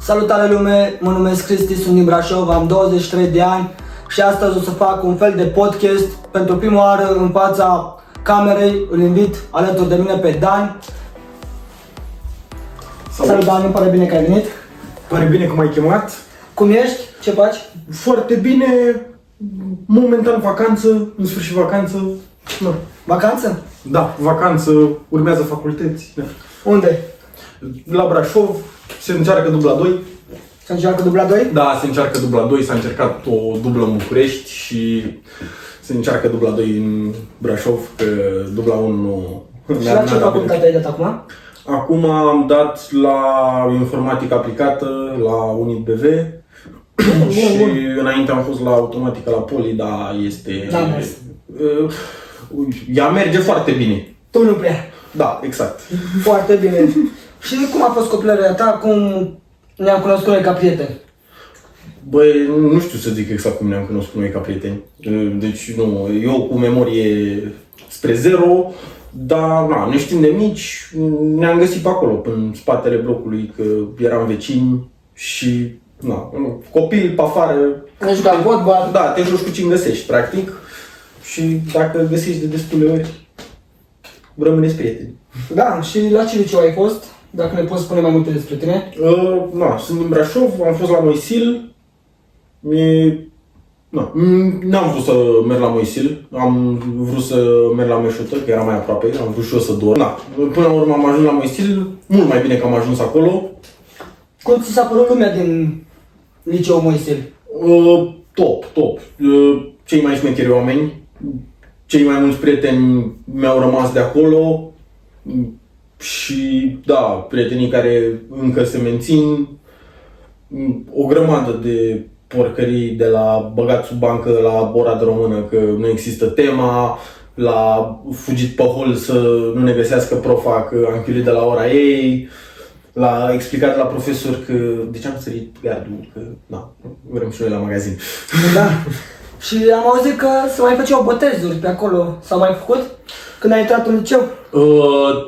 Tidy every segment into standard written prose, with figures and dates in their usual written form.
Salutare lume, mă numesc Cristi, sunt din Brașov, am 23 de ani și astăzi o să fac un fel de podcast pentru prima oară în fața camerei. Îl invit alături de mine pe Dan. Salut Dan, îmi pare bine că ai venit. Pare bine că m-ai chemat. Cum ești? Ce faci? Foarte bine, momentan vacanță, în sfârșit vacanță. Da, Vacanță? da, vacanță, urmează facultăți. Da. Unde? La Brașov se încearcă dubla 2. Se încearcă dubla 2? Da, se încearcă dubla 2, s-a încercat o dublă în București și se încearcă dubla 2 în Brașov, că dubla 1 nu... Și la ce facultate ai dat acum? Acum am dat la informatică aplicată, la UNIBV. Și înainte am fost la automatică la Poli, dar este... N-am mers. Ea merge foarte bine. Tu nu prea. Da, exact. Foarte bine. Și cum a fost copilăria ta? Cum ne-am cunoscut noi ca prieteni? Băi, nu știu să zic exact cum ne-am cunoscut noi ca prieteni. Deci, nu, eu cu memorie spre zero, dar na, ne știm de mici, ne-am găsit pe acolo, în spatele blocului, că eram vecini și, na, copii pe afară. Ne jucam fotbal. Da, te joci cu cine găsești, practic. Și dacă găsești de destule ori, rămâneți prieteni. Da, și la ce liceu ai fost? Dacă ne poți spune mai multe despre tine. Sunt din Brașov, am fost la Moisil. N-am vrut să merg la Moisil, am vrut să merg la Meșută, că era mai aproape, am vrut și eu să dorm. Da, până la urmă am ajuns la Moisil, mult mai bine că am ajuns acolo. Cum ți s-a părut lumea din liceul Moisil? Top. Cei mai șmecheri oameni, cei mai mulți prieteni mi-au rămas de acolo. Și da, prietenii care încă se mențin, o grămadă de porcării, de la băgat sub bancă la ora de română că nu există tema, la fugit pe hol să nu ne găsească profa că am chiulit de la ora ei, la explicat la profesor că de ce am sărit gardul, că na, vrem și noi la magazin. Da. Și am auzit că se mai făceau botezuri pe acolo. S-au mai făcut? Când ai intrat în liceu?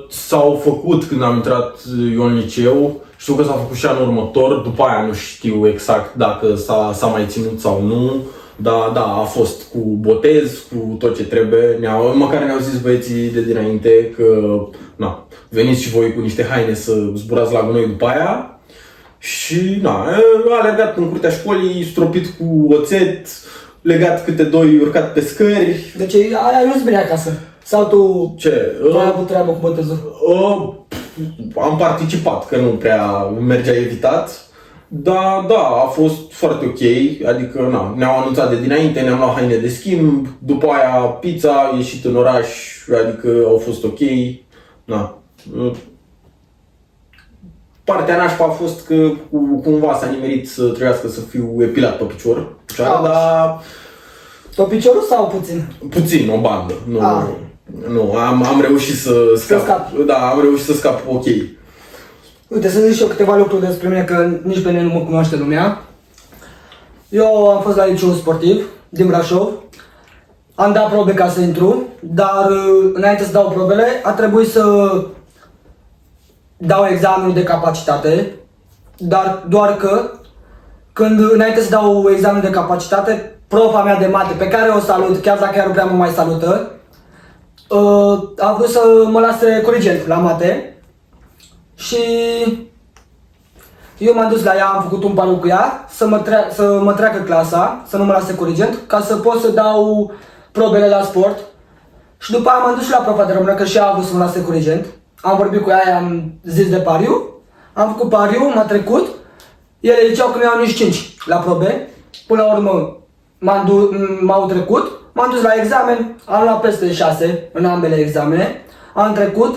S-au făcut când am intrat eu în liceu. Știu că s-a făcut și anul următor, după aia nu știu exact dacă s-a mai ținut sau nu. Dar da, a fost cu botez, cu tot ce trebuie. Măcar ne-au zis băieții de dinainte că na, veniți și voi cu niște haine să zburați la gunoi după aia. Și na, alergat în curtea școlii, stropit cu oțet, legat câte doi, urcat pe scări. Deci aia nu-ți venea acasă? Sau tu Ce? ai avut treabă cu botezul? Am participat, că nu prea mergea evitat. Dar da, a fost foarte ok, adică na, ne-au anunțat de dinainte, ne-am luat haine de schimb, după aia pizza, ieșit în oraș, adică au fost ok. Na. Partea nașpa a fost că cumva s-a nimerit să trebuiască să fiu epilat pe picior, dar... Tot piciorul sau puțin? Puțin, o bandă. Nu, am reușit să scap. Da, am reușit să scap ok. Uite, să zic și eu câteva lucruri despre mine, că nici pe mine nu mă cunoaște lumea. Eu am fost la liceu sportiv din Brașov. Am dat probe ca să intru, dar înainte să dau probele, a trebuit să dau examenul de capacitate. Dar doar că, înainte să dau examenul de capacitate, profa mea de mate, pe care o salut, chiar dacă ea nu prea mă mai salută, a vrut să mă lase corigent la mate. Și eu m-am dus la ea, am făcut un pariu cu ea să mă treacă clasa, să nu mă lase corigent, ca să pot să dau probele la sport. Și după aia m-am dus și la profa de română, că și ea a vrut să mă lase corigent. Am vorbit cu ea, am zis de pariu, am făcut pariu, m-a trecut. Ele ziceau că nu iau nici 5 la probe. Până la urmă m-au trecut, m-am dus la examen, am luat peste 6 în ambele examene, am trecut.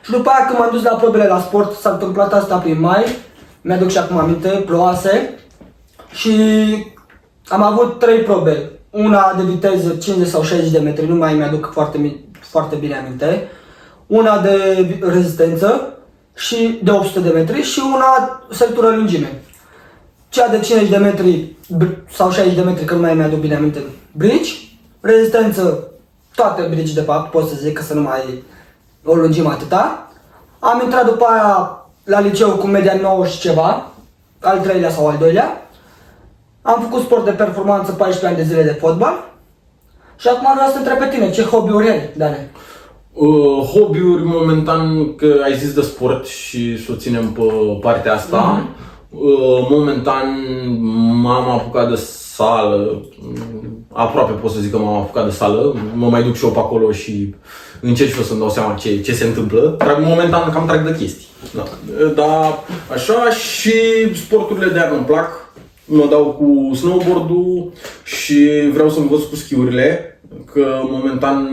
Și după aia când m-am dus la probele la sport, s-a întâmplat asta prin mai, mi-aduc și acum aminte, ploase. Și am avut 3 probe, una de viteză 50 sau 60 de metri, nu mai mi-aduc foarte bine aminte, una de rezistență și de 800 de metri și una săritură lungime. Cea de 50 de metri sau 60 de metri, că nu mai mi-aduc bine aminte, bridge, rezistență, toate bridge de fapt, pot să zic că să nu mai o lungim atâta. Am intrat după aia la liceu cu media 9 și ceva al treilea sau al doilea. Am făcut sport de performanță 14 ani de zile de fotbal. Și acum vreau să întreb pe tine, ce hobby-uri ai, Dane? Hobby-uri momentan, că ai zis de sport și să o ținem pe partea asta. Momentan m-am apucat de sală, aproape pot să zic că m-am apucat de sală, mă mai duc și eu pe acolo și încerc și eu să-mi dau seama ce se întâmplă. Momentan cam trag de chestii. Da. Dar așa, și sporturile de iarnă îmi plac. Mă dau cu snowboard-ul și vreau să învăț cu schiurile, că momentan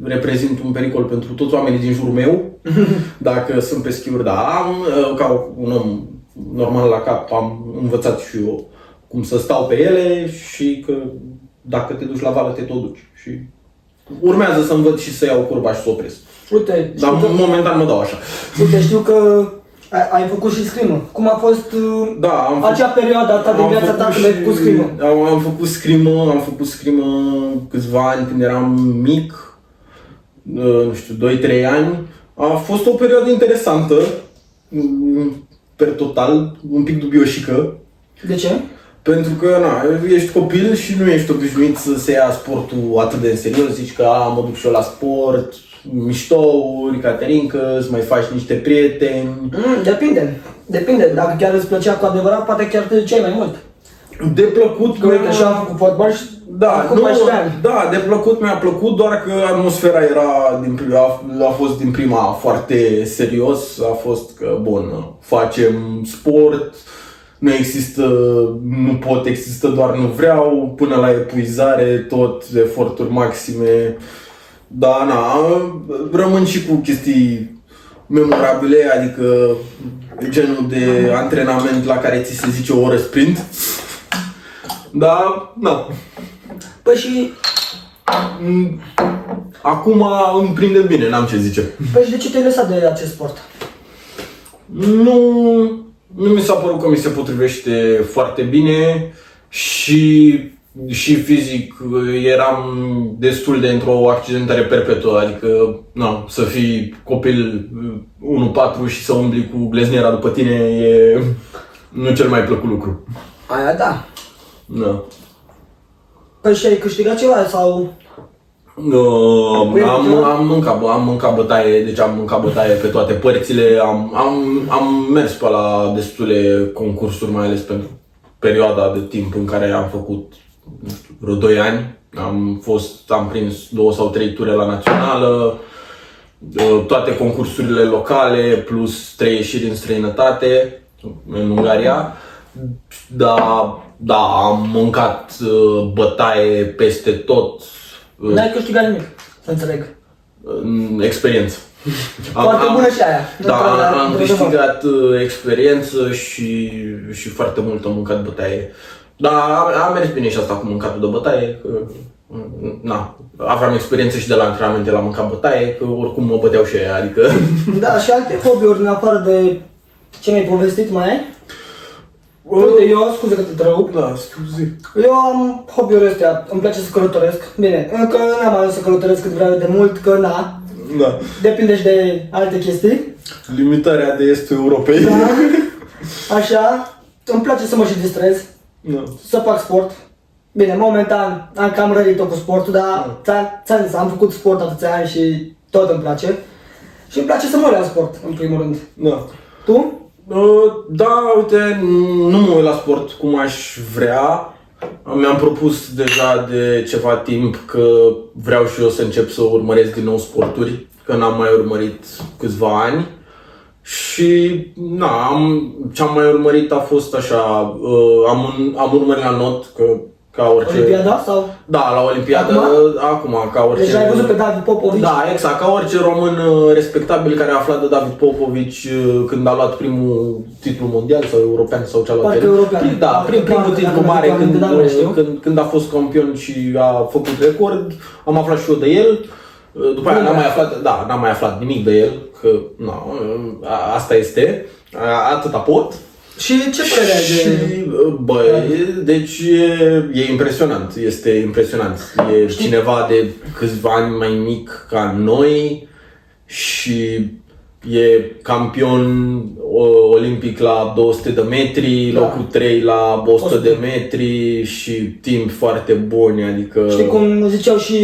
reprezint un pericol pentru toți oamenii din jurul meu. Dacă sunt pe schiuri, da, ca un om normal la cap am învățat și eu cum să stau pe ele și că dacă te duci la vală te tot duci. Și urmează să învăț și să iau curba și să opresc. Uite, dar momentan mă dau așa. Uite, știu că ai făcut și scrimă. Cum a fost acea perioadă ta din viața ta când ai făcut scrimă? Am făcut scrimă câțiva ani când eram mic, nu știu, 2-3 ani. A fost o perioadă interesantă, per total, un pic dubioșică. De ce? Pentru că ești copil și nu ești obișnuit să se ia sportul atât de în serios. Zici că mă duc și eu la sport, miștouri, caterincă, să mai faci niște prieteni. Depinde. Dacă chiar îți plăcea cu adevărat, poate chiar te duceai mai mult. De plăcut că uite, și am făcut fotbal și de plăcut mi-a plăcut, doar că atmosfera a fost din prima foarte serios. A fost că, bun, facem sport, nu pot, există doar nu vreau, până la epuizare, tot eforturi maxime. Da, rămân și cu chestii memorabile, adică genul de antrenament la care ți se zice o oră sprint. Da. Păi și... Acum îmi prinde bine, n-am ce zice. Păi și de ce te-ai lăsat de acest sport? Nu mi s-a părut că mi se potrivește foarte bine și fizic eram destul de într-o accidentare perpetuă, adică să fii copil 1-4 și să umbli cu glezniera după tine e nu cel mai plăcut lucru. Aia da. Da. Păi și ai câștigat ceva sau... Am mâncat bătaie, deci am mâncat bătaie pe toate părțile, am mers pe la destule concursuri, mai ales pentru perioada de timp în care am făcut, nu știu, vreo 2 ani. Am prins 2 sau 3 ture la națională, toate concursurile locale, plus 3 ieșiri în străinătate, în Ungaria. Da, am mâncat bătaie peste tot. N-ai câștigat nimic, să înțeleg. Experiență. Foarte bună și aia. Da, am câștigat experiență și foarte mult am mâncat bătaie. Dar a mers bine și asta cu mâncatul de bătaie. Aveam experiență și de la antrenamente la mâncat bătaie, că oricum mă băteau și aia, adică... Da, și alte hobby-uri în afară de ce mi-ai povestit mai ai? Uite, eu, scuze că te întrerup. Da, scuze. Eu am hobby-uri astea, îmi place să călătoresc. Bine, încă n-am ajuns să călătoresc cât vreau de mult, că Da. Depinde și de alte chestii. Limitarea de estul Europei. Da. Așa, îmi place să mă și distrez. Da. Să fac sport. Bine, momentan am cam rărit-o cu sportul, dar ți-am zis, am făcut sport atâția ani și tot îmi place. Și îmi place să mă uit la sport, în primul rând. Da. Tu? Da, uite, nu mă uit la sport cum aș vrea. Mi-am propus deja de ceva timp că vreau și eu să încep să urmăresc din nou sporturi, că n-am mai urmărit câțiva ani. Și ce-am mai urmărit a fost așa, am urmărit la not, ca orice... Olimpiada sau? Da, la Olimpiadă, acum ca orice... Deci ai văzut pe David Popovici? Da, exact, ca orice român respectabil care a aflat de David Popovici când a luat primul titlu mondial sau european sau ce a luat. Parcă european. Da, primul titlu mare când a fost campion și a făcut record, am aflat și eu de el. După aia n-am mai aflat nimic de el, că asta este, atâta pot. Și ce părere ai de... Deci e impresionant, este impresionant. E cineva de câțiva ani mai mic ca noi și e campion olimpic la 200 de metri, Da. locul 3 la 100 de 100. metri și timp foarte buni, adică... Știi cum ziceau și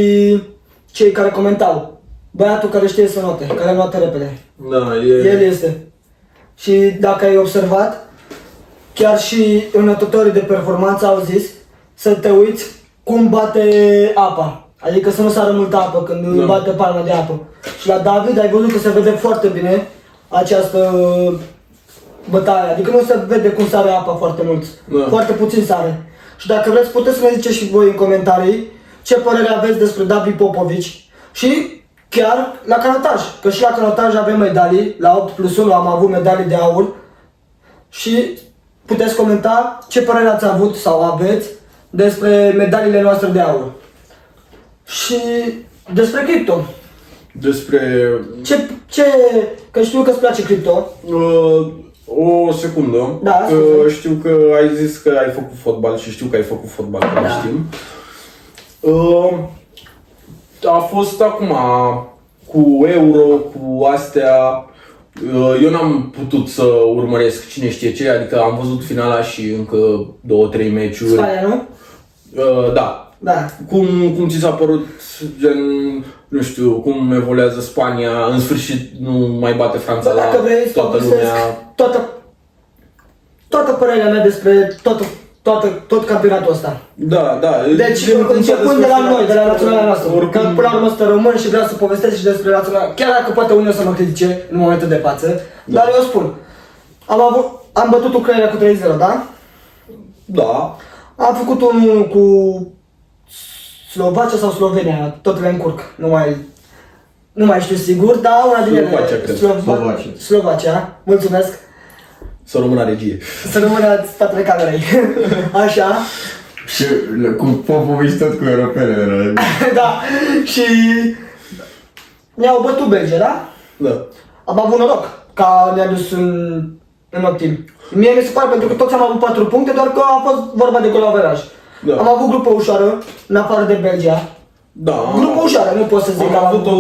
cei care comentau? Băiatul care știe să note, care notă repede. Da, El este. Și dacă ai observat, chiar și notătorii de performanță au zis să te uiți cum bate apa. Adică să nu sară multă apă când Da. bate palma de apă. Și la David ai văzut că se vede foarte bine această bătaie. Adică nu se vede cum sare apa foarte mult. Da. Foarte puțin sare. Și dacă vreți puteți să ne ziceți și voi în comentarii ce părere aveți despre David Popovici. Și chiar la canotaj, că și la canotaj avem medalii, la 8+1 am avut medalii de aur și puteți comenta ce părere ați avut sau aveți despre medaliile noastre de aur. Și despre cripto. Despre... Că știu că îți place cripto. O secundă, Da, că scuze. știu că ai zis că ai făcut fotbal și știu că ai făcut fotbal, că Da. știm. A fost acum cu Euro, cu astea, eu n-am putut să urmăresc cine știe ce, adică am văzut finala și încă 2-3 meciuri. Spania, nu? Da. Da. Cum ți s-a părut, gen, nu știu, cum evoluează Spania, în sfârșit nu mai bate Franța la Dacă vrei să toată povestesc lumea. toată părerea mea despre tot campionatul ăsta. Da, da. Deci, începând de la noi, de la naționala noastră, că până la urmă sunt român și vreau să povestesc și despre naționala, chiar dacă poate unii o să mă critique în momentul de față, dar eu spun, am bătut Ucraina cu 3-0, da? Da. Am făcut unul cu Slovacia sau Slovenia, tot le încurc, nu mai știu sigur, dar una din ele. Slovacia, cred. Slovacia. Slovacia, mulțumesc. Să rămână regie. Să rămână în spatele camerei. Așa. Și cu Popovici tot cu europenele. Da. Și ne-au bătut Belgia, da? Da. Am avut noroc că ne-a dus în optim. Mie mi se pare pentru că toți am avut 4 puncte, doar că a fost vorba de golaveraj. Da. Am avut grupă ușoară, în afară de Belgia. Da. Grupă ușoară, nu pot să zic că Am avut o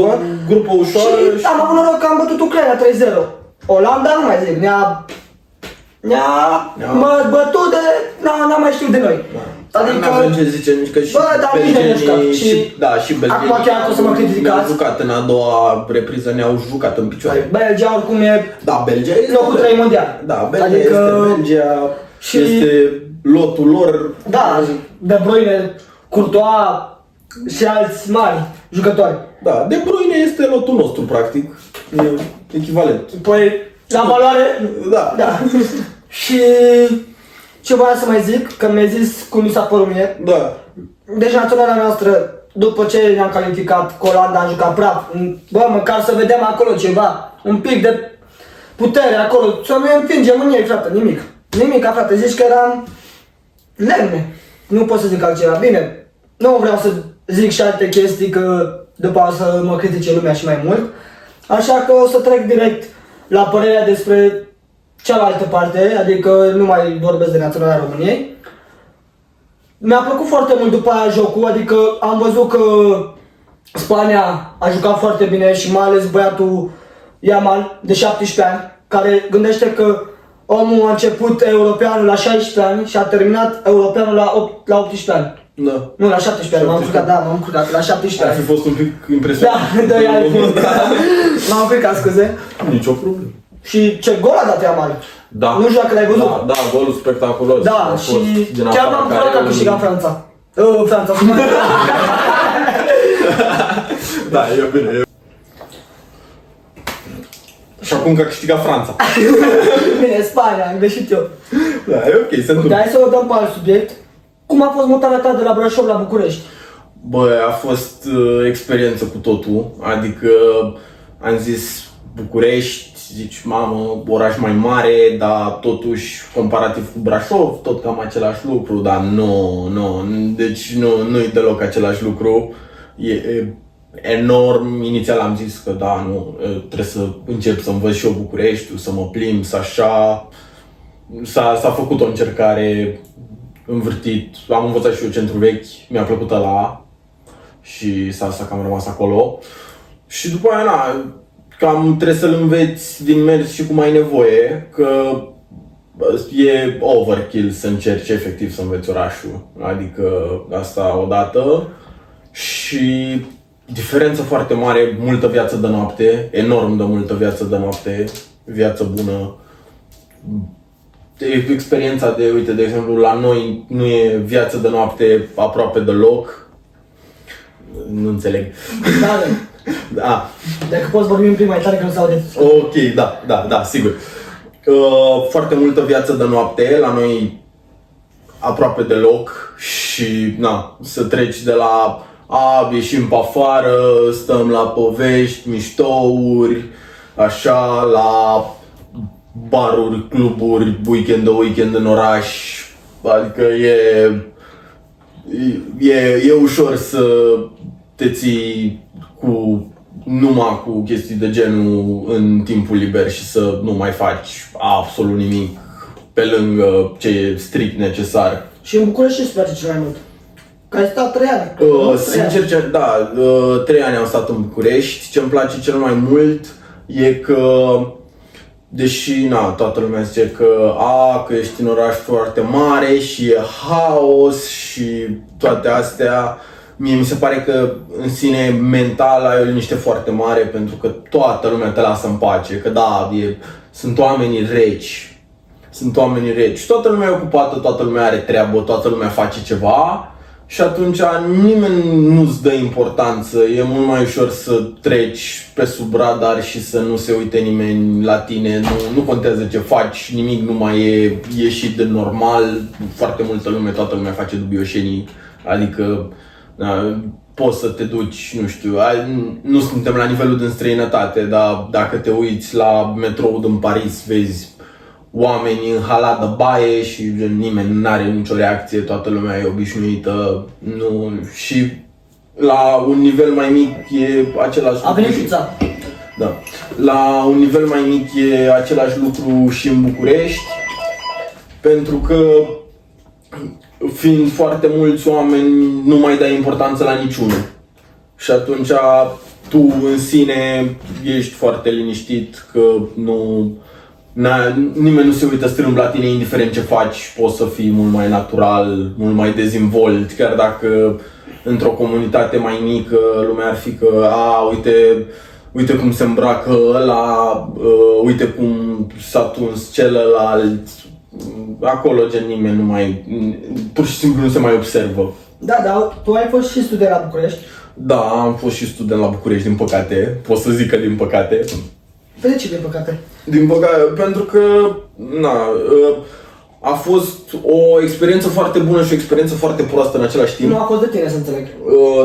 grupă ușoară și am avut noroc că am bătut Ucraina 3-0. Olanda nu mai zic, ne-a bătut de... n-am mai știut de noi. Adică... N-avem ce zice, nici că și Bă, dar nici noi ne jucam. și, da, și belgenii Acum chiar o să mă criticați. ne-au jucat în a doua repriză, ne-au jucat în picioare. Belgia oricum e Da, Belgia este... locul 3 mondial. Da, Belgia Adică- este Belgia, și- este lotul lor. Da, De Bruyne, Courtois și alți mari jucători. Da, De Bruyne este lotul nostru, practic. E echivalent. Păi, la valoare, Da. da. Și ce voiam să mai zic, că mi-ai zis cum mi s-a părut mie. Da. Deci naționala noastră, după ce ne-am calificat cu Olanda, am jucat praf. Bă, măcar să vedem acolo ceva, un pic de putere acolo, să nu împingem în ei, frate, nimic. Nimic, frate, zici că eram lemne. Nu pot să zic altceva. Bine, nu vreau să zic și alte chestii, că după o să mă critique lumea și mai mult. Așa că o să trec direct la părerea despre cealaltă parte, adică nu mai vorbesc de Naționala României. Mi-a plăcut foarte mult după aia jocul, adică am văzut că Spania a jucat foarte bine și mai ales băiatul Yamal de 17 ani, care gândește că omul a început europeanul la 16 ani și a terminat europeanul la 18 ani. Da. Nu, la 17 ani, m-am încurcat, da, m-am încurcat, la 17 Ar fi ani. fost un pic impresionant. Da, 2 ani. M-am încurcat, scuze. Nicio problemă. Și ce gol a dat Yamal. Da. Nu știu dacă l-ai văzut. Da, da, golul spectaculos. Da, A și fost din chiar afara m-am bucurat că a care- câștigat Franța. Franța. Da, e bine. Și acum că a câștigat Franța. Bine, Spania, am greșit eu. Da, e ok, se Uite, întâmplă. hai să o dăm pe alt subiect. Cum a fost mutarea ta de la Brașov la București? Bă, a fost experiență cu totul, adică am zis București, zici, mamă, oraș mai mare, dar totuși comparativ cu Brașov, tot cam același lucru, dar nu, deci nu-i deloc același lucru, e enorm. Inițial am zis că da, nu, trebuie să încep să învăț și eu Bucureștiul, să mă plimb, să așa, s-a făcut o încercare, învârtit, am învățat și eu centru vechi, mi-a plăcut ăla și s-a cam rămas acolo. Și după aia, na, cam trebuie să-l înveți din mers și cum ai nevoie, că e overkill să încerci efectiv să înveți orașul. Adică asta odată. Și diferență foarte mare, multă viață de noapte, enorm de multă viață de noapte, viață bună. Experiența de, uite, de exemplu, la noi nu e viață de noapte aproape deloc. Nu înțeleg. Da, Da. dacă poți vorbi un pic mai tare că nu se aude. Ok, da, sigur. Foarte multă viață de noapte, la noi aproape deloc și na, să treci de la ieșim pe afară, stăm la povești, miștouri, așa, la baruri, cluburi, weekend în oraș, adică e ușor să te ții numai cu chestii de genul în timpul liber și să nu mai faci absolut nimic pe lângă ce e strict necesar. Și în București ce îți place cel mai mult? Că ai stat 3 ani. Sincer, 3 ani am stat în București. Ce îmi place cel mai mult e că, deși toată lumea zice că ești în oraș foarte mare și e haos și toate astea, mie mi se pare că în sine mental ai o liniște foarte mare pentru că toată lumea te lasă în pace, că sunt oamenii reci. Sunt oamenii reci. Toată lumea e ocupată, toată lumea are treabă, toată lumea face ceva și atunci nimeni nu-ți dă importanță. E mult mai ușor să treci pe sub radar și să nu se uite nimeni la tine. Nu contează ce faci, nimic nu mai e ieșit de normal. Foarte multă lume, toată lumea face dubioșenii. Adică poți să te duci, nu știu, nu suntem la nivelul din străinătate, dar dacă te uiți la metroul din Paris, vezi oameni în halat de baie și nimeni nu are nicio reacție, toată lumea e obișnuită. Și la un nivel mai mic e același lucru. A venit pizza. Da. La un nivel mai mic e același lucru și în București, pentru că fiind foarte mulți oameni, nu mai dai importanță la niciunul. Și atunci tu în sine ești foarte liniștit că nimeni nu se uită strâmb la tine indiferent ce faci, poți să fii mult mai natural, mult mai dezvolt, chiar dacă într-o comunitate mai mică lumea ar fi că uite cum se îmbracă ăla, uite cum s-a tuns celălalt. Acolo nimeni pur și simplu nu se mai observă. Da, tu ai fost și student la București. Da, am fost și student la București, din păcate, pot să zic că din păcate. De ce din păcate? Din păcate, pentru că a fost o experiență foarte bună și o experiență foarte proastă în același timp. Nu a fost de tine, să înțeleg.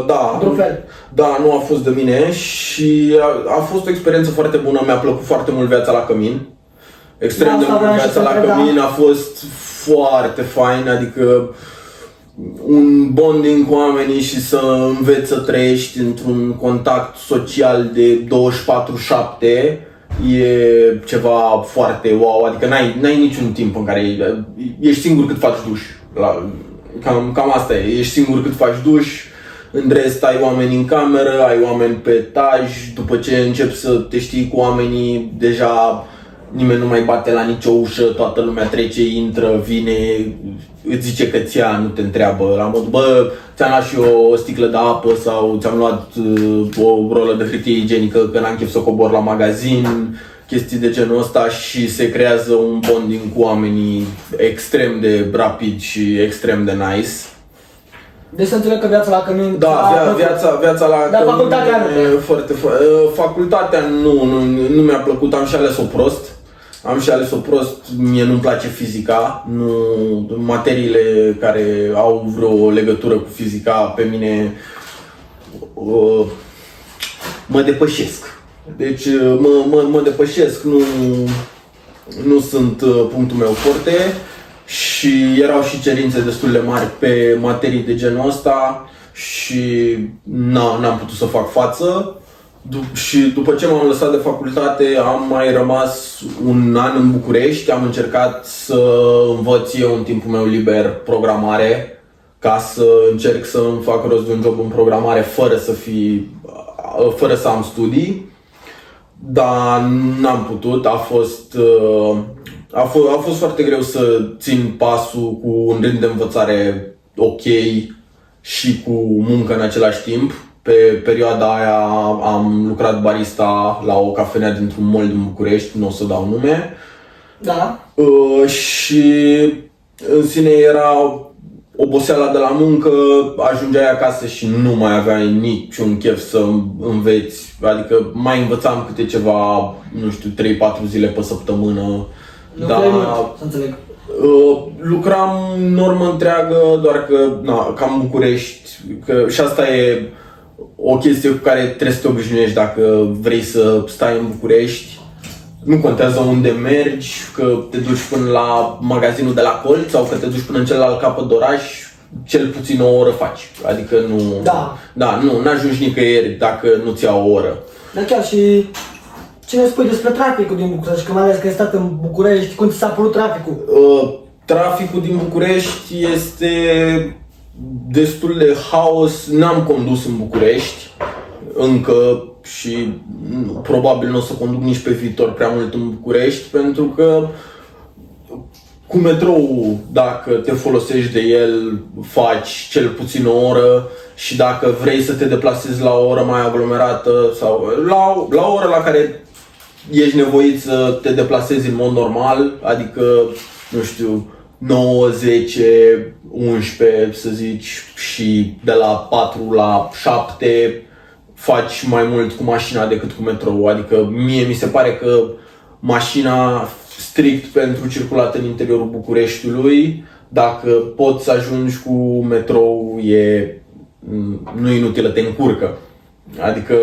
Da. Într-un fel. Da, nu a fost de mine și a fost o experiență foarte bună, mi-a plăcut foarte mult viața la cămin. Extrem de mult viața la cămin, a fost foarte fain, adică un bonding cu oamenii și să înveți să trăiești într-un contact social de 24/7 e ceva foarte wow, adică n-ai niciun timp în care ești singur cât faci duș. Cam asta e, ești singur cât faci duș, în rest ai oameni în cameră, ai oameni pe etaj, după ce începi să te știi cu oamenii, deja nimeni nu mai bate la nicio ușă, toată lumea trece, intră, vine, îți zice că ți-a, nu te întreabă, la mod, ți-am luat și eu o sticlă de apă sau ți-am luat o rolă de hârtie igienică că n-am chef să cobor la magazin, chestii de genul ăsta și se creează un bonding cu oamenii extrem de rapid și extrem de nice. Deci să înțeleg că viața la cămin... Da, viața la dar cămin facultatea nu. Foarte... Facultatea nu mi-a plăcut, am și ales-o prost. Mie nu-mi place fizica, materiile care au vreo legătură cu fizica pe mine mă depășesc. Deci mă depășesc, nu sunt punctul meu forte. Și erau și cerințe destul de mari pe materii de genul ăsta și n-am putut să fac față. Și după ce m-am lăsat de facultate am mai rămas un an în București, am încercat să învăț eu în timpul meu liber programare ca să încerc să îmi fac rost de un job în programare fără să am studii. dar n-am putut, a fost foarte greu să țin pasul cu un ritm de învățare ok și cu muncă în același timp. Pe perioada aia am lucrat barista la o cafenea dintr-un mall din București, nu o să dau nume. Da. Și în sine era oboseala de la muncă, ajungeai acasă și nu mai aveai niciun chef să înveți, adică mai învățam câte ceva, nu știu, 3-4 zile pe săptămână. Lucrai mult, să înțeleg. Lucram normă întreagă, doar că, cam București, că și asta e o chestie cu care trebuie să te obișnuiești dacă vrei să stai în București. Nu contează unde mergi, că te duci până la magazinul de la colț sau că te duci până în celălalt capăt de oraș, cel puțin o oră faci. Adică nu... Da. Nu ajungi nicăieri dacă nu-ți ia o oră. Dar chiar și ce ne spui despre traficul din București, că mai ales că ai stat în București, cum ți s-a părut traficul? Traficul din București este destul de haos. N-am condus în București încă și probabil nu o să conduc nici pe viitor prea mult în București, pentru că cu metrou, dacă te folosești de el, faci cel puțin o oră și dacă vrei să te deplasezi la o oră mai aglomerată sau la o oră la care ești nevoit să te deplasezi în mod normal, adică, nu știu, 9, 10, 11, să zici, și de la 4 la 7 faci mai mult cu mașina decât cu metrou. Adică mie mi se pare că mașina strict pentru circulat în interiorul Bucureștiului, dacă poți să ajungi cu metrou, nu inutilă, te încurcă. Adică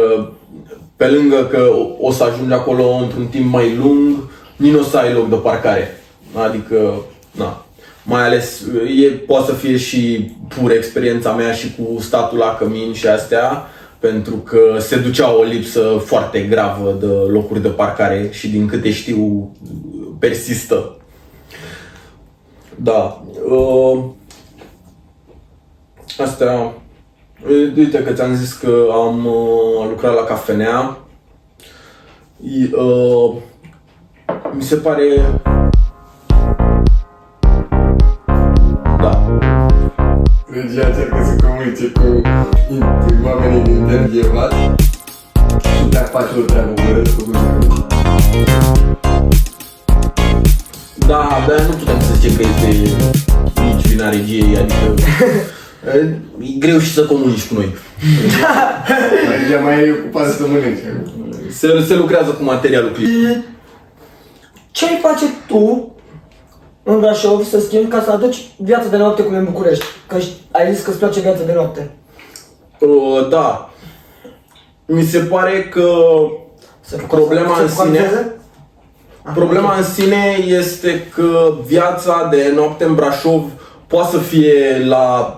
pe lângă că o să ajungi acolo într-un timp mai lung, nici nu o să ai loc de parcare. Adică, mai ales, poate să fie și pur experiența mea și cu statul la cămin și astea, pentru că se ducea o lipsă foarte gravă de locuri de parcare și din câte știu persistă. Da. Astea. Uite că ți-am zis că am lucrat la cafenea. Mi se pare... Regia încearcă să comunice cu oamenii din intervievat și dacă faci o treabă bună de făcut. Da, dar nu putem să zicem că este nici vina regiei, adică e greu și să comunici cu noi. Regia mai e ocupată să mănânce. Se lucrează cu materialul clip. Ce ai face tu în Brașov să schimbi ca să aduci viața de noapte cum e în București? Că ai zis că îți place viața de noapte. Da. Mi se pare că problema în sine este că viața de noapte în Brașov poate să fie la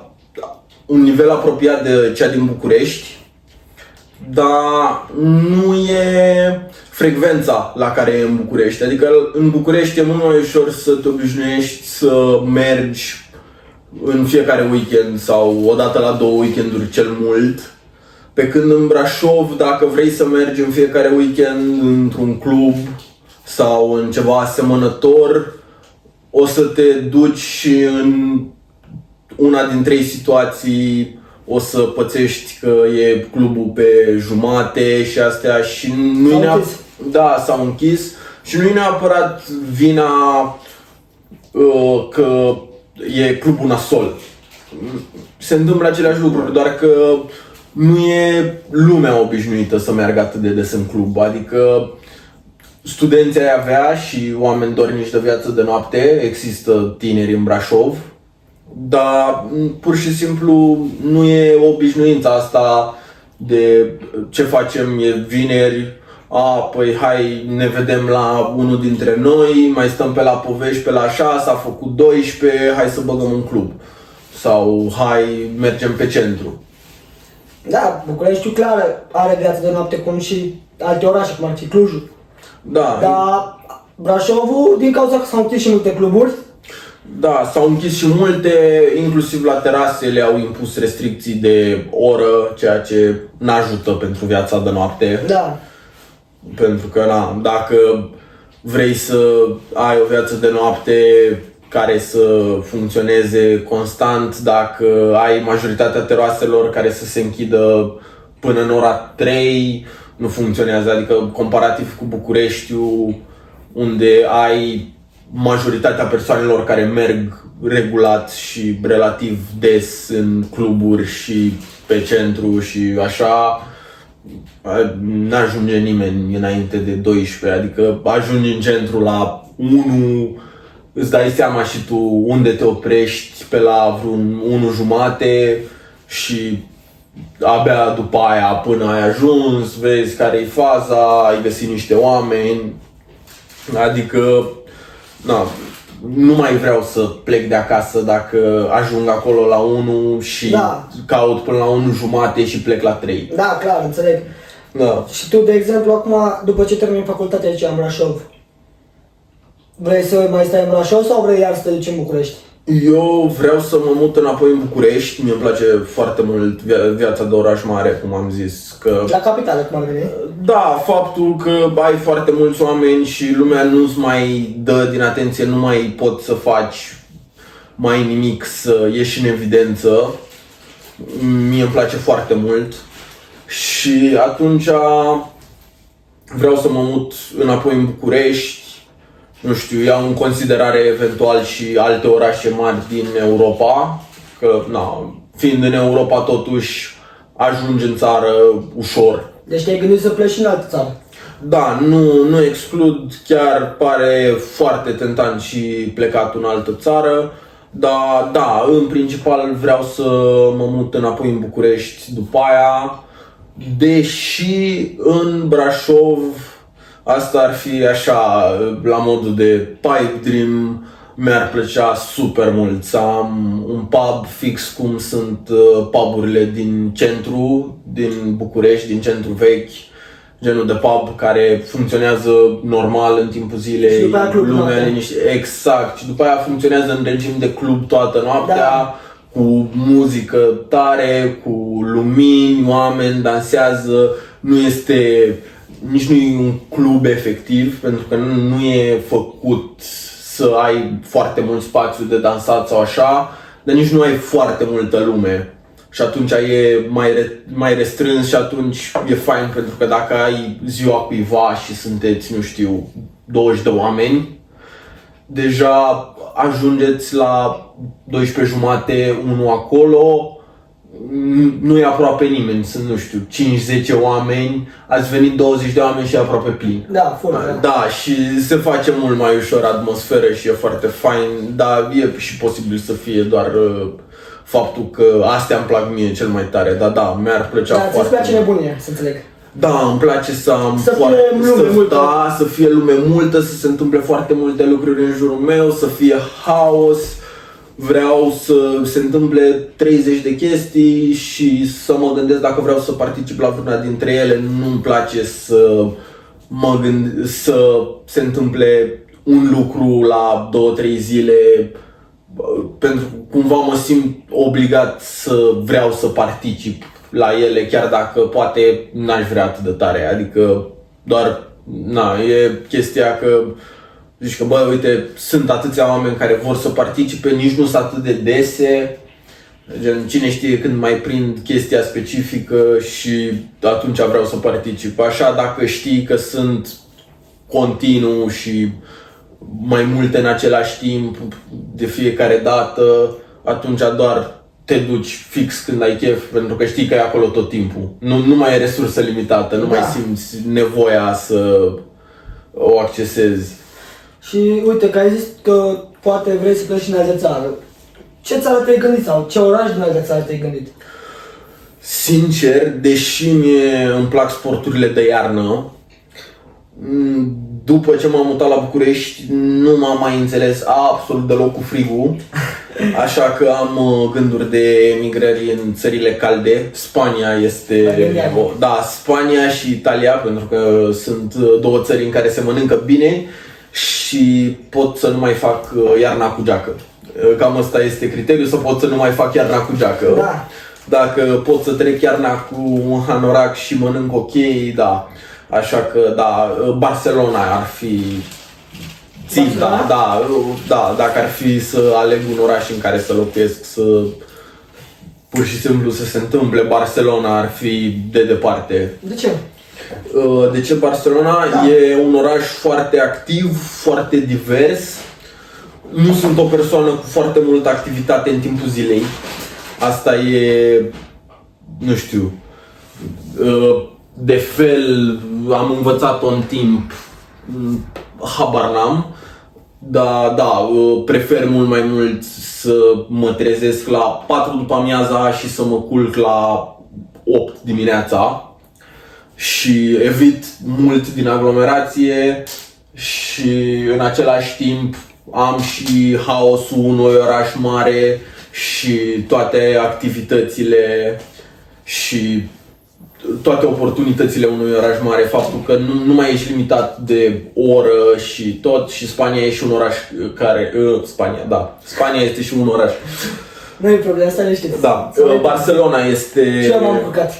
un nivel apropiat de cea din București, dar nu e frecvența la care e în București. Adică în București e mult mai ușor să te obișnuiești să mergi în fiecare weekend sau o dată la 2 weekenduri cel mult. Pe când în Brașov, dacă vrei să mergi în fiecare weekend într-un club sau în ceva asemănător, o să te duci în una din 3 situații, o să pățești că e clubul pe jumate și astea și nu s-au închis și nu e neapărat vina că e clubul nasol. Se întâmplă aceleași lucruri, doar că nu e lumea obișnuită să meargă atât de des în club. Adică studenții ai avea și oameni dornici de viață de noapte, există tineri în Brașov, dar pur și simplu nu e obișnuința asta de ce facem, e vineri, păi hai ne vedem la unul dintre noi, mai stăm pe la povești pe la așa, s-a făcut 12, hai să băgăm un club. Sau hai mergem pe centru. Da, Bucureștiul clar are viață de noapte cum și alte orașe, cum ar fi Clujul. Da. Dar Brașovul, din cauza că s-au închis și multe cluburi. Da, s-au închis și multe, inclusiv la terase le-au impus restricții de oră, ceea ce n-ajută pentru viața de noapte. Da. Pentru că dacă vrei să ai o viață de noapte care să funcționeze constant, dacă ai majoritatea teroaselor care să se închidă până în ora 3, nu funcționează. Adică comparativ cu Bucureștiul, unde ai majoritatea persoanelor care merg regulat și relativ des în cluburi și pe centru și așa, n-ajunge nimeni înainte de 12, adică ajungi în centru la 1, îți dai seama și tu unde te oprești pe la vreun 1:30 și abia după aia până ai ajuns, vezi care-i faza, ai găsit niște oameni, adică nu mai vreau să plec de acasă dacă ajung acolo la 1 și caut până la 1:30 și plec la 3. Da, clar, înțeleg. Da. Și tu, de exemplu, acum, după ce termini facultatea aici în Brașov, vrei să mai stai în Brașov sau vrei iar să te duci în București? Eu vreau să mă mut înapoi în București, mie îmi place foarte mult viața de oraș mare, cum am zis. Că La capitală, cum ar veni? da, faptul că ai foarte mulți oameni și lumea nu-ți mai dă din atenție, nu mai poți să faci mai nimic să ieși în evidență, mie îmi place foarte mult și atunci vreau să mă mut înapoi în București. Nu știu, iau în considerare eventual și alte orașe mari din Europa, că fiind în Europa totuși ajungi în țară ușor. Deci te-ai gândit să pleci și în altă țară? Da, nu exclud, chiar pare foarte tentant și plecat în altă țară, dar da, în principal vreau să mă mut înapoi în București după aia, deși în Brașov asta ar fi așa, la modul de pipe dream, mi-ar plăcea super mult să am un pub fix cum sunt puburile din centru, din București, din centru vechi, genul de pub care funcționează normal în timpul zilei, și după aia club lumea liniște, exact, și după aia funcționează în regim de club toată noaptea, cu muzică tare, cu lumini, oameni dansează, nici nu e un club efectiv, pentru că nu e făcut să ai foarte mult spațiu de dansat sau așa, dar nici nu ai foarte multă lume. Și atunci e mai restrâns și atunci e fain, pentru că dacă ai ziua cuiva și sunteți, nu știu, 20 de oameni, deja ajungeți la 12:30, 1 acolo, nu e aproape nimeni, sunt, nu știu, 5-10 oameni, ați venit 20 de oameni și e aproape plin. Da, foarte. Da, și se face mult mai ușor atmosferă și e foarte fain, dar e și posibil să fie doar faptul că astea îmi plac mie cel mai tare, dar da, mi-ar plăcea foarte mult. Dar ți-ți place nebunia, să înțeleg. Da, îmi place să am să fie lume multă, să se întâmple foarte multe lucruri în jurul meu, să fie haos. Vreau să se întâmple 30 de chestii și să mă gândesc dacă vreau să particip la vreuna dintre ele. Nu-mi place să să se întâmple un lucru la 2-3 zile, pentru că cumva mă simt obligat să vreau să particip la ele, chiar dacă poate n-aș vrea atât de tare. Adică doar, e chestia că zici că, bă, uite, sunt atâția oameni care vor să participe, nici nu sunt atât de dese, gen, cine știe când mai prind chestia specifică și atunci vreau să particip. Așa, dacă știi că sunt continuu și mai multe în același timp, de fiecare dată, atunci doar te duci fix când ai chef, pentru că știi că e acolo tot timpul. Nu mai e resursă limitată, nu mai simți nevoia să o accesezi. Și uite, că ai zis că poate vrei să pleci în altă țară. Ce țară te-ai gândit sau ce oraș din altă țară te-ai gândit? Sincer, deși îmi plac sporturile de iarnă, după ce m-am mutat la București, nu m-am mai înțeles absolut deloc cu frigul. Așa că am gânduri de emigrări în țările calde. Spania este... Da, Spania și Italia, pentru că sunt două țări în care se mănâncă bine și pot să nu mai fac iarna cu geacă. Cam asta este criteriul, să pot să nu mai fac iarna cu geacă. Da. Dacă pot să trec iarna cu un hanorac și mănânc ok, da. Așa că, da, Barcelona ar fi ținta, da, dacă ar fi să aleg un oraș în care să locuiesc, să pur și simplu să se întâmple, Barcelona ar fi de departe. De ce? De ce Barcelona? E un oraș foarte activ, foarte divers. Nu sunt o persoană cu foarte multă activitate în timpul zilei. Asta e, nu știu, de fel am învățat-o în timp, habar n-am. Dar da, prefer mult mai mult să mă trezesc la 4 după amiaza și să mă culc la 8 dimineața. Și evit mult din aglomerație și în același timp am și haosul unui oraș mare și toate activitățile și toate oportunitățile unui oraș mare, faptul că nu mai ești limitat de oră și tot, și Spania e și un oraș care... Spania este și un oraș. Nu e problema asta, nu știți. Da, Barcelona este... Și eu m-am culcat.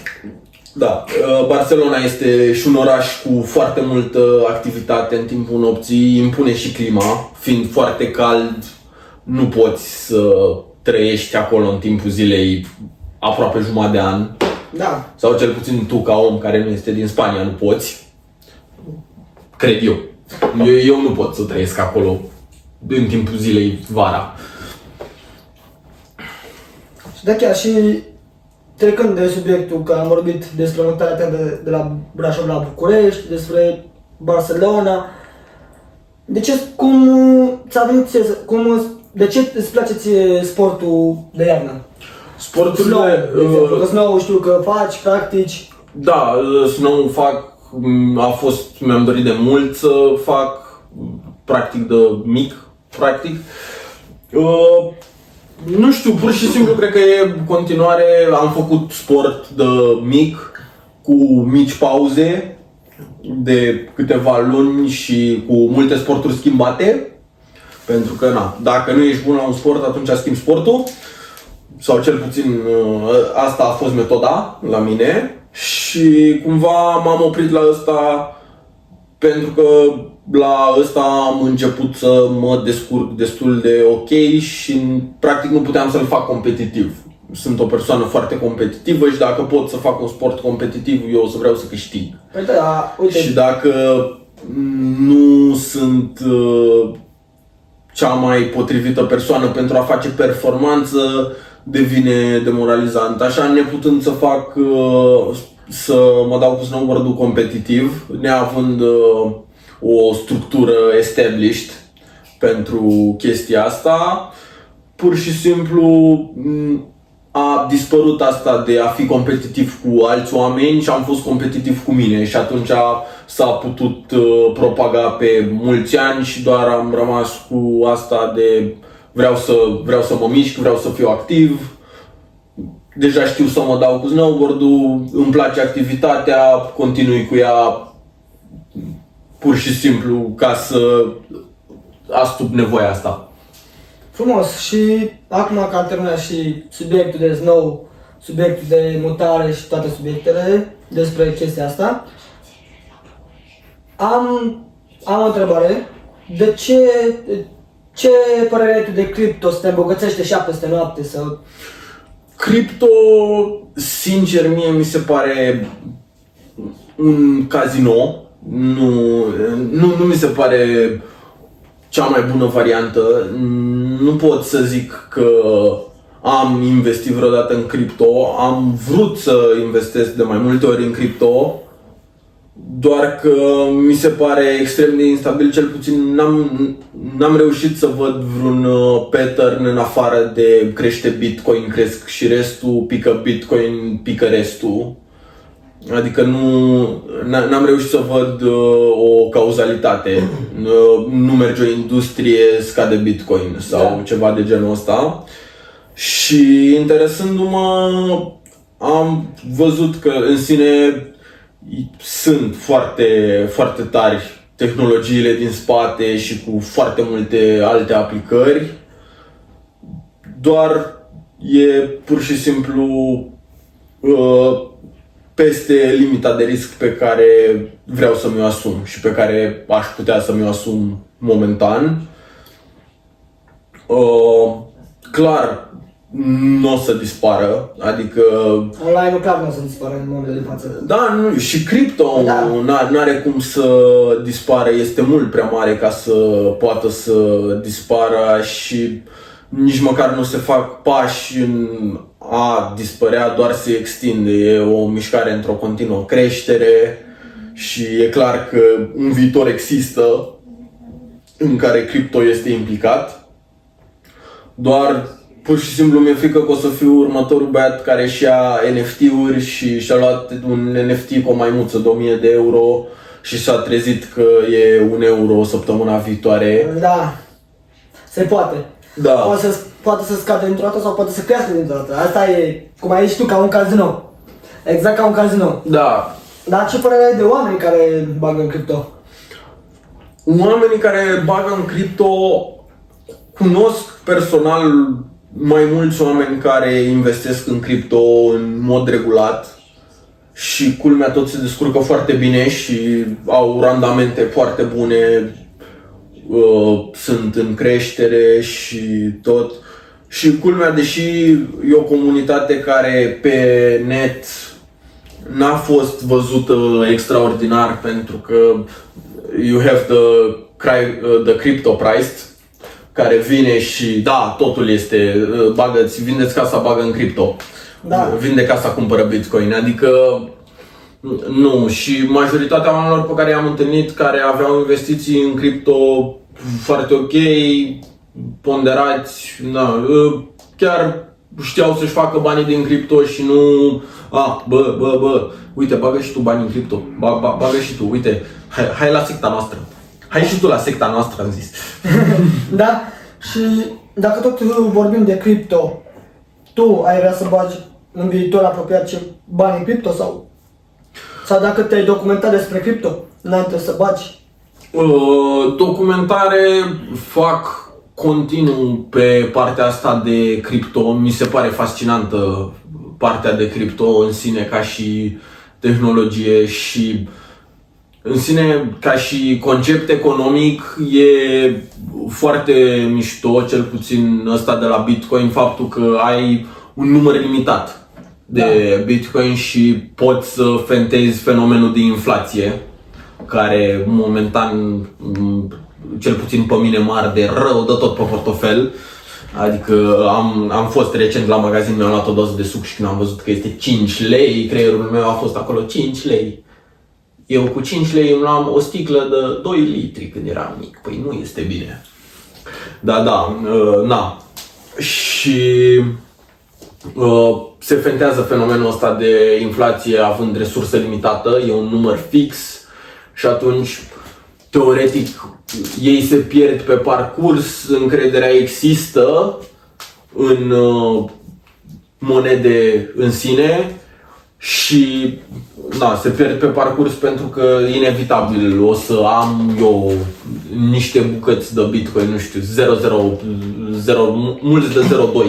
Da, Barcelona este și un oraș cu foarte multă activitate în timpul nopții, impune și clima, fiind foarte cald, nu poți să trăiești acolo în timpul zilei aproape jumătate de an. Da. Sau cel puțin tu ca om care nu este din Spania nu poți. Cred eu. Eu nu pot să trăiesc acolo în timpul zilei vara. Și da, chiar și trecând de subiectul, că am vorbit despre mutarea ta de la Brașov la București, despre Barcelona, de ce îți place ție sportul de iarnă? Sporturile... Snow, știu că faci, practici. Da, snow fac, mi-am dorit de mult să fac, practic de mic, practic. Nu știu, pur și simplu cred că e continuare, am făcut sport de mic, cu mici pauze de câteva luni și cu multe sporturi schimbate. Pentru că, dacă nu ești bun la un sport, atunci schimbi sportul. Sau cel puțin asta a fost metoda la mine. Și cumva m-am oprit la ăsta pentru că la ăsta am început să mă descurc destul de ok și practic nu puteam să-l fac competitiv. Sunt o persoană foarte competitivă și dacă pot să fac un sport competitiv, eu o să vreau să câștig. Păi da, uite. Și dacă nu sunt cea mai potrivită persoană pentru a face performanță, devine demoralizant. Așa, neputând să fac, să mă dau cu snowboard-ul competitiv, neavând o structură established pentru chestia asta, pur și simplu a dispărut asta de a fi competitiv cu alți oameni și am fost competitiv cu mine și atunci s-a putut propaga pe mulți ani și doar am rămas cu asta de vreau să mă mișc, vreau să fiu activ. Deja știu să mă dau cu snowboard-ul, îmi place activitatea, continui cu ea pur și simplu ca să astup nevoia asta. Frumos. Și acum că am terminat și subiectul de snow, subiectul de mutare și toate subiectele despre chestia asta, am o întrebare. De ce părere ai tu de cripto, să te îmbogățește 700 noapte sau... Cripto, sincer, mie mi se pare un casino. Nu mi se pare cea mai bună variantă. Nu pot să zic că am investit vreodată în cripto. Am vrut să investesc de mai multe ori în cripto, doar că mi se pare extrem de instabil, cel puțin n-am reușit să văd vreun pattern în afară de crește Bitcoin, cresc și restul, pică Bitcoin, pică restul. Adică n-am reușit să văd o cauzalitate. Nu merge o industrie, scade Bitcoin sau ceva de genul ăsta. Și interesându-mă, am văzut că în sine sunt foarte, foarte tari tehnologiile din spate și cu foarte multe alte aplicări. Doar e pur și simplu peste limita de risc pe care vreau să mi-o asum și pe care aș putea să mi-o asum momentan. Clar, nu o să dispară, adică... Online-ul clar nu o să dispară în momentul de față. Da, nu, și cripto n-are cum să dispară, este mult prea mare ca să poată să dispară și nici măcar nu se fac pași în a dispărea, doar se extinde. E o mișcare într-o continuă creștere și e clar că un viitor există în care cripto este implicat. Doar pur și simplu mi-e frică că o să fiu următorul băiat care își ia NFT-uri și și-a luat un NFT cu o maimuță de 1000 de euro și s-a trezit că e 1 euro săptămâna viitoare. Da, se poate. Da. Poate să scadă dintr-o dată sau poate să crească dintr-o dată. Asta e, cum ai zis tu, ca un casino. Exact ca un casino. Da. Dar ce părere ai de oameni care bagă în cripto? Oamenii care bagă în cripto, cunosc personal mai mulți oameni care investesc în cripto în mod regulat și culmea tot se descurcă foarte bine și au randamente foarte bune, sunt în creștere și tot. Și culmea, deși e o comunitate care pe net n-a fost văzută extraordinar pentru că you have the crypto price care vine și da, totul este, vindeți casa, bagă în cripto. Da. Vinde casa, cumpără Bitcoin, adică nu, și majoritatea oamenilor pe care i-am întâlnit care aveau investiții în cripto foarte ok, ponderați, na, chiar știau să-și facă banii din cripto și nu, uite, bagă și tu bani în cripto, bagă și tu, uite, hai la secta noastră. Hai și tu la secta noastră, am zis. Da? Și dacă tot vorbim de cripto, tu ai vrea să bagi în viitor apropiat ce bani în cripto sau dacă te-ai documentat despre cripto înainte să bagi? Documentare fac continuu pe partea asta de cripto. Mi se pare fascinantă partea de cripto în sine ca și tehnologie și în sine ca și concept economic e foarte mișto, cel puțin ăsta de la Bitcoin, faptul că ai un număr limitat de Bitcoin și poți să fentezi fenomenul de inflație, care momentan, cel puțin pe mine, mare de rău de tot pe portofel. Adică am fost recent la magazin, mi-am luat o doză de suc și când am văzut că este 5 lei, creierul meu a fost acolo 5 lei. Eu cu 5 lei îmi luam o sticlă de 2 litri când eram mic. Păi nu este bine. Na. Și se fentează fenomenul ăsta de inflație având resursă limitată, e un număr fix și atunci, teoretic, ei se pierd pe parcurs, încrederea există în monede în sine și se pierd pe parcurs pentru că inevitabil o să am eu niște bucăți de Bitcoin, nu știu, 0,0, mulți de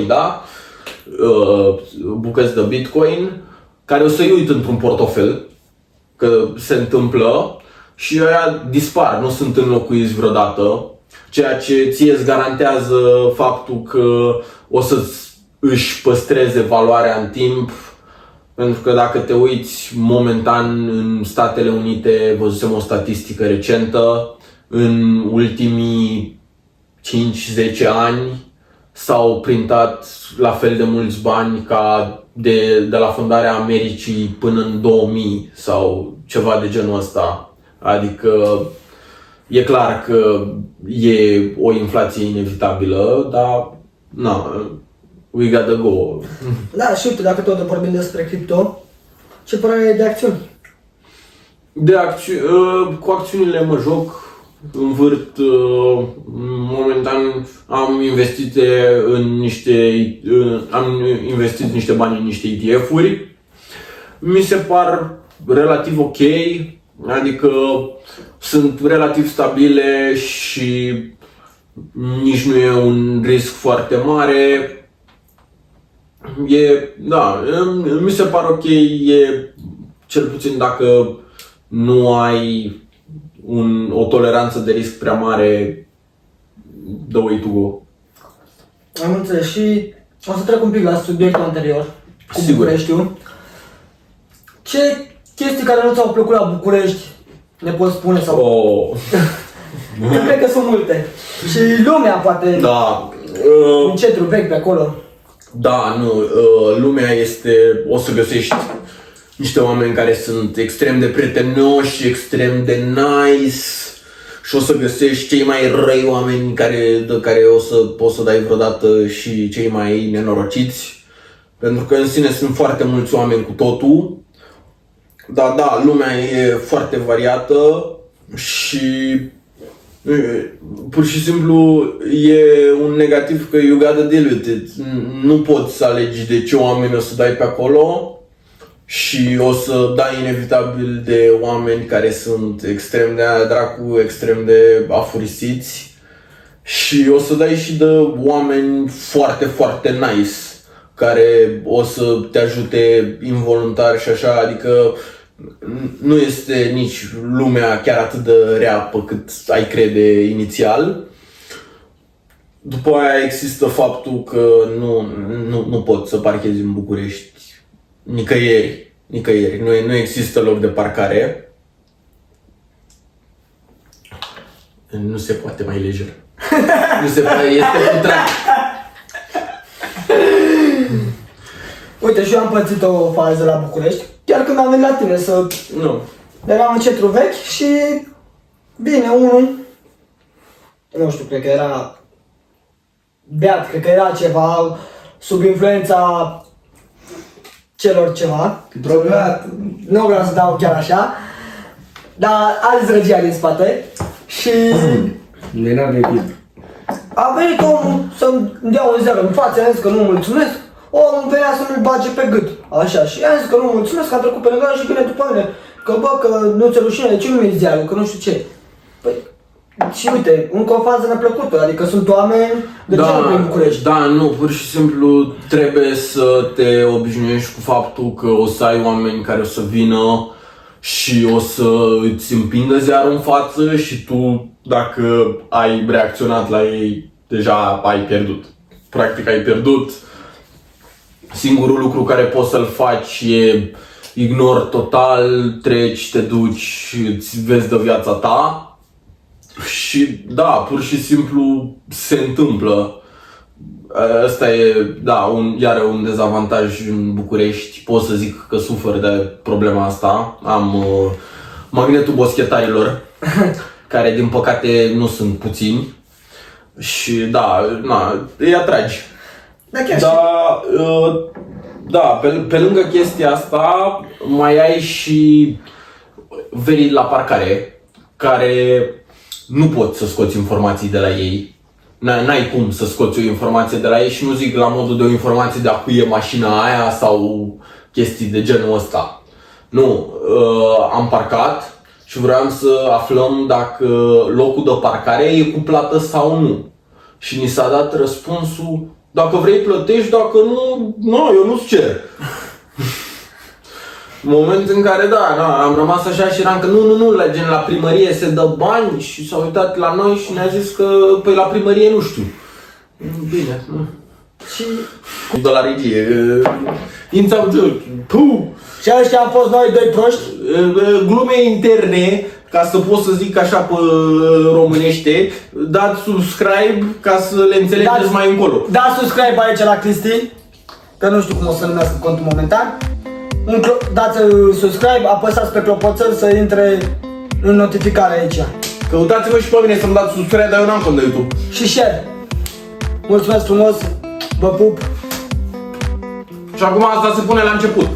0,2, da? Bucăți de Bitcoin care o să-i uit într-un portofel, că se întâmplă și ăia dispar, nu sunt înlocuiți vreodată, ceea ce ție îți garantează faptul că o să își păstreze valoarea în timp. Pentru că dacă te uiți momentan în Statele Unite, văzusem o statistică recentă, în ultimii 5-10 ani s-au printat la fel de mulți bani ca de la fondarea Americii până în 2000 sau ceva de genul ăsta. Adică e clar că e o inflație inevitabilă, dar we gotta go. Da, și uite, dacă tot vorbim despre cripto, ce părere ai de acțiuni? Cu acțiunile mă joc, învârt, momentan am investit niște bani în niște ETF-uri. Mi se par relativ ok, adică sunt relativ stabile și nici nu e un risc foarte mare. Mi se par ok, cel puțin dacă nu ai o toleranță de risc prea mare, the way to go. Am înțeles și o să trec un pic la subiectul anterior, cu Sigur. Bucureștiul. Ce chestii care nu ți-au plăcut la București ne poți spune sau... Oh. Eu cred că sunt multe. Și lumea poate, Da. un centru vechi pe acolo. Da, nu, lumea este, o să găsești niște oameni care sunt extrem de prietenoși, extrem de nice și o să găsești cei mai răi oameni de care poți să dai vreodată și cei mai nenorociți. Pentru că în sine sunt foarte mulți oameni cu totul. Dar da, lumea e foarte variată și pur și simplu e un negativ că you gotta deal with it. Nu poți să alegi de ce oameni o să dai pe acolo și o să dai inevitabil de oameni care sunt extrem de dracu, extrem de afurisiți și o să dai și de oameni foarte, foarte nice care o să te ajute involuntar și așa, adică nu este nici lumea chiar atât de rea pe cât ai crede inițial. După aia există faptul că nu poți să parchezi în București nicăieri. Nu există loc de parcare. Nu se poate mai lejer. Nu se poate, este cu trafic. Uite, și eu am pățit o fază la București, chiar când am venit la tine să... Nu. Eram în centru vechi și... Bine, unul... Nu știu, cred că era... Beat, cred că era ceva sub influența celor ceva. Drogat. Nu vreau să dau chiar așa, dar are zrăgia din spate și Era venit. a venit omul să-mi dea un zero în față, i-am zis că nu mulțumesc, omul venea să-mi bage pe gât, așa, și i-am zis că nu mulțumesc, că am trecut pe lângă și vine după mine, că bă, că nu ți-e rușine, de ce nu mi-e ziarul, că nu știu ce. Păi, și uite, încă o fază neplăcută, adică sunt oameni de genul prin București. Da, nu, pur și simplu trebuie să te obișnuiești cu faptul că o să ai oameni care o să vină și o să îți împingă ziarul în față și tu, dacă ai reacționat la ei, deja ai pierdut. Practic ai pierdut. Singurul lucru care poți să-l faci e ignor total, treci, te duci, îți vezi de viața ta. Și da, pur și simplu se întâmplă. Asta e, da, iară un dezavantaj în București. Pot să zic că sufer de problema asta. Am magnetul boschetarilor, care din păcate nu sunt puțini. Și da, îi atragi. Da, chiar și... Da, pe lângă chestia asta mai ai și verii la parcare, care nu poți să scoți informații de la ei. N-ai cum să scoți o informație de la ei și nu zic la modul de o informație de a cui e mașina aia sau chestii de genul ăsta. Nu, am parcat și vreau să aflăm dacă locul de parcare e cu plată sau nu. Și ni s-a dat răspunsul, dacă vrei plătești, dacă nu, eu nu-ți cer. Moment în care, am rămas așa și eram că nu, la primărie se dă bani și s-au uitat la noi și ne-a zis că, păi la primărie nu știu. Bine, Și... de la regie, Și ăștia am fost noi doi proști. glume interne, ca să pot să zic așa pe românește, dați subscribe ca să le înțelegeți mai încolo. Da, subscribe aici la Cristi, că nu știu cum o să numească contul momentan. Dați subscribe, apăsați pe clopoțel să intre în notificare aici. Căutați-vă și pe mine să-mi dați subscribe, dar eu n-am cont de YouTube. Și share. Mulțumesc frumos, vă pup. Și acum asta se pune la început.